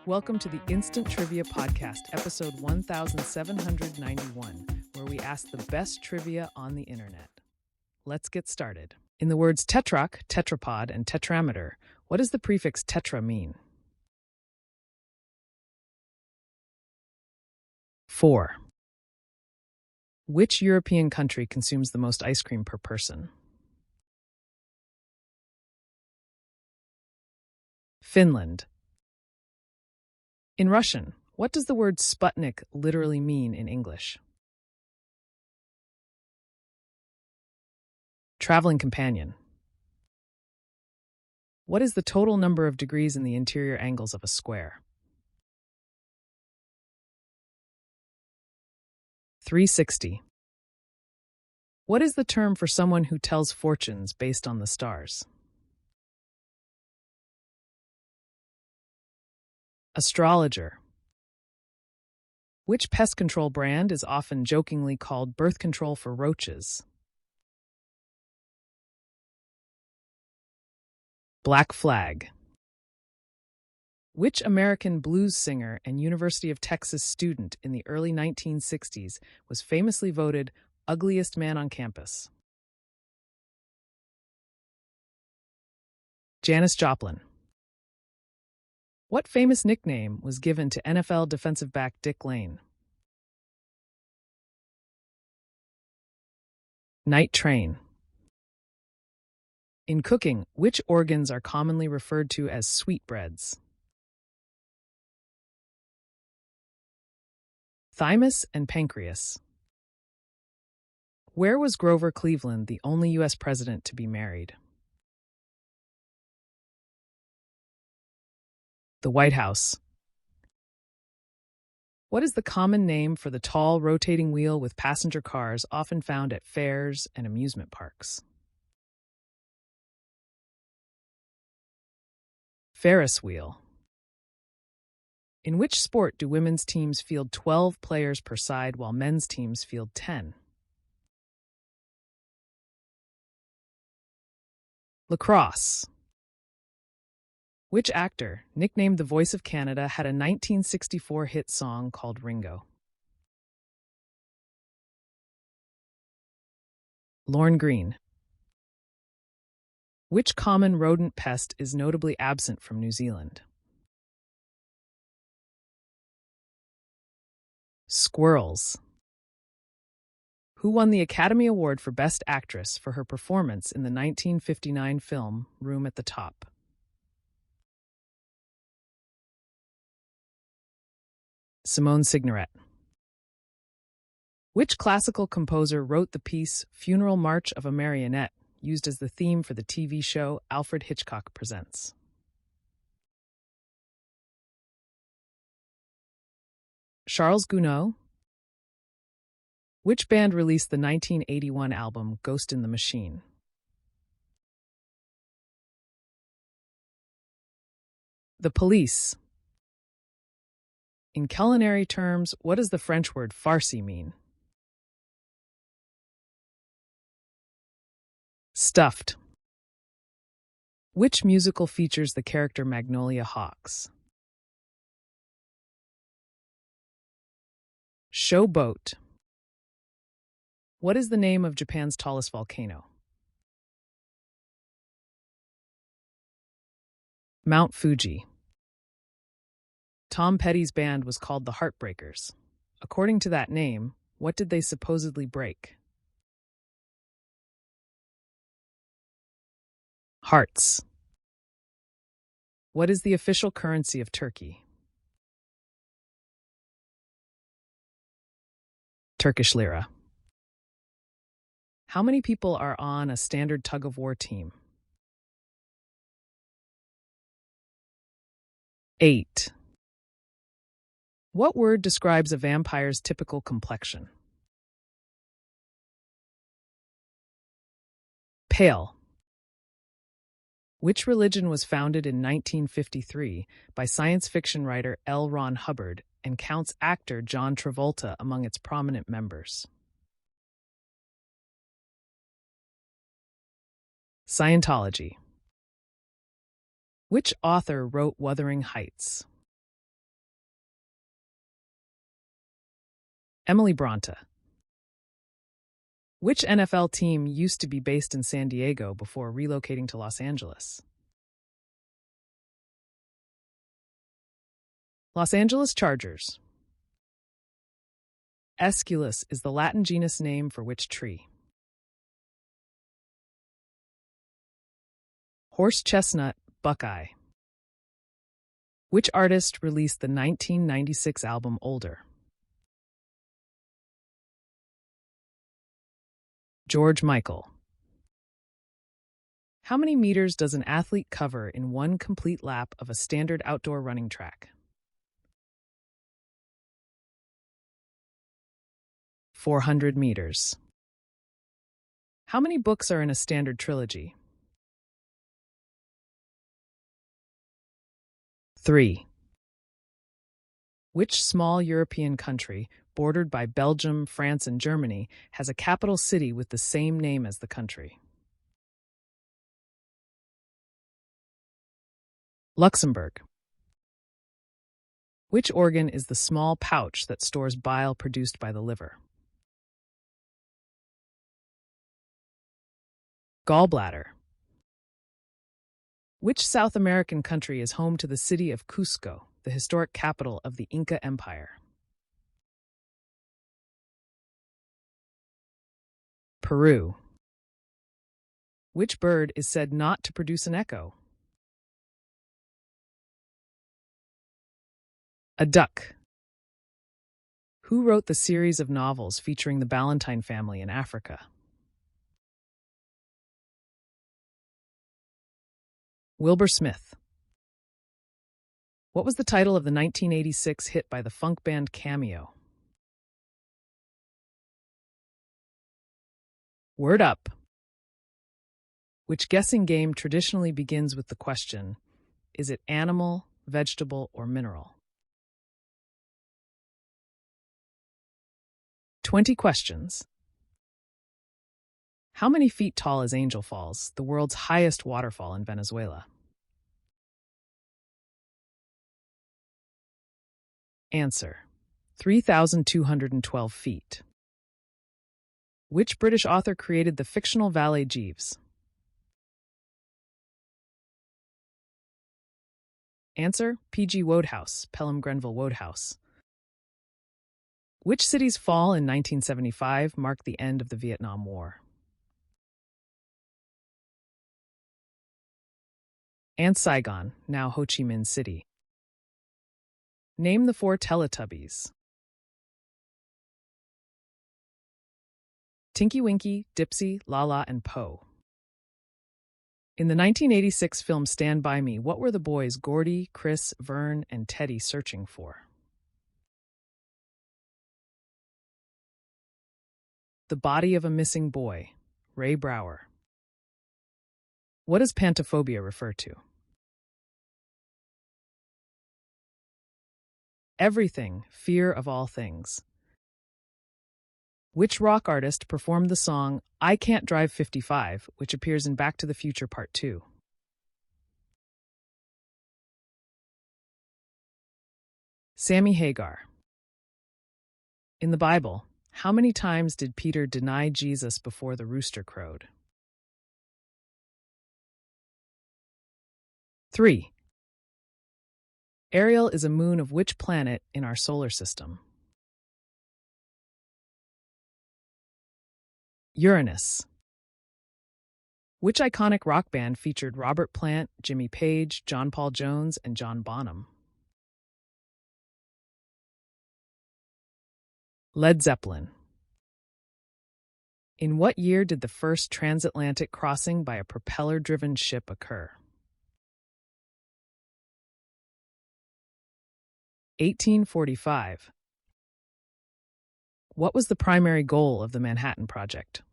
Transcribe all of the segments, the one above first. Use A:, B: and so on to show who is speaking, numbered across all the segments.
A: Welcome to the Instant Trivia Podcast, episode 1791, where we ask the best trivia on the internet. Let's get started. In the words tetrarch, tetrapod, and tetrameter, what does the prefix tetra mean? 4. Which European country consumes the most ice cream per person? Finland. In Russian, what does the word Sputnik literally mean in English? Traveling companion. What is the total number of degrees in the interior angles of a square? 360. What is the term for someone who tells fortunes based on the stars? Astrologer. Which pest control brand is often jokingly called birth control for roaches? Black Flag. Which American blues singer and University of Texas student in the early 1960s was famously voted ugliest man on campus? Janis Joplin. What famous nickname was given to NFL defensive back Dick Lane? Night Train. In cooking, which organs are commonly referred to as sweetbreads? Thymus and pancreas. Where was Grover Cleveland the only U.S. president to be married? The White House. What is the common name for the tall, rotating wheel with passenger cars often found at fairs and amusement parks? Ferris wheel. In which sport do women's teams field 12 players per side while men's teams field 10? Lacrosse. Which actor, nicknamed the Voice of Canada, had a 1964 hit song called Ringo? Lorne Greene. Which common rodent pest is notably absent from New Zealand? Squirrels. Who won the Academy Award for Best Actress for her performance in the 1959 film Room at the Top? Simone Signoret. Which classical composer wrote the piece Funeral March of a Marionette, used as the theme for the TV show Alfred Hitchcock Presents? Charles Gounod. Which band released the 1981 album Ghost in the Machine? The Police. In culinary terms, what does the French word farci mean? Stuffed. Which musical features the character Magnolia Hawks? Showboat. What is the name of Japan's tallest volcano? Mount Fuji. Tom Petty's band was called the Heartbreakers. According to that name, what did they supposedly break? Hearts. What is the official currency of Turkey? Turkish lira. How many people are on a standard tug-of-war team? 8. What word describes a vampire's typical complexion? Pale. Which religion was founded in 1953 by science fiction writer L. Ron Hubbard and counts actor John Travolta among its prominent members? Scientology. Which author wrote Wuthering Heights? Emily Bronte. Which NFL team used to be based in San Diego before relocating to Los Angeles? Los Angeles Chargers. Aesculus is the Latin genus name for which tree? Horse chestnut, Buckeye. Which artist released the 1996 album Older? George Michael. How many meters does an athlete cover in one complete lap of a standard outdoor running track? 400 meters. How many books are in a standard trilogy? 3. Which small European country, bordered by Belgium, France, and Germany, has a capital city with the same name as the country? Luxembourg. Which organ is the small pouch that stores bile produced by the liver? Gallbladder. Which South American country is home to the city of Cusco, the historic capital of the Inca Empire? Peru. Which bird is said not to produce an echo? A duck. Who wrote the series of novels featuring the Ballantyne family in Africa? Wilbur Smith. What was the title of the 1986 hit by the funk band Cameo? Word Up. Which guessing game traditionally begins with the question, is it animal, vegetable, or mineral? 20 questions. How many feet tall is Angel Falls, the world's highest waterfall in Venezuela? Answer: 3,212 feet. Which British author created the fictional valet Jeeves? Answer: P.G. Wodehouse, Pelham Grenville Wodehouse. Which city's fall in 1975 marked the end of the Vietnam War? And Saigon, now Ho Chi Minh City. Name the 4 Teletubbies. Tinky Winky, Dipsy, Lala, and Po. In the 1986 film Stand By Me, what were the boys Gordy, Chris, Vern, and Teddy searching for? The body of a missing boy. Ray Brower. What does pantophobia refer to? Everything, fear of all things. Which rock artist performed the song I Can't Drive 55, which appears in Back to the Future Part 2? Sammy Hagar. In the Bible, how many times did Peter deny Jesus before the rooster crowed? 3. Ariel is a moon of which planet in our solar system? Uranus. Which iconic rock band featured Robert Plant, Jimmy Page, John Paul Jones, and John Bonham? Led Zeppelin. In what year did the first transatlantic crossing by a propeller-driven ship occur? 1845. What was the primary goal of the Manhattan Project?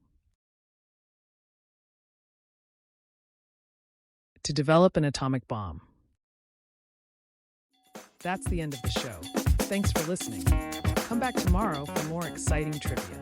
A: To develop an atomic bomb. That's the end of the show. Thanks for listening. Come back tomorrow for more exciting trivia.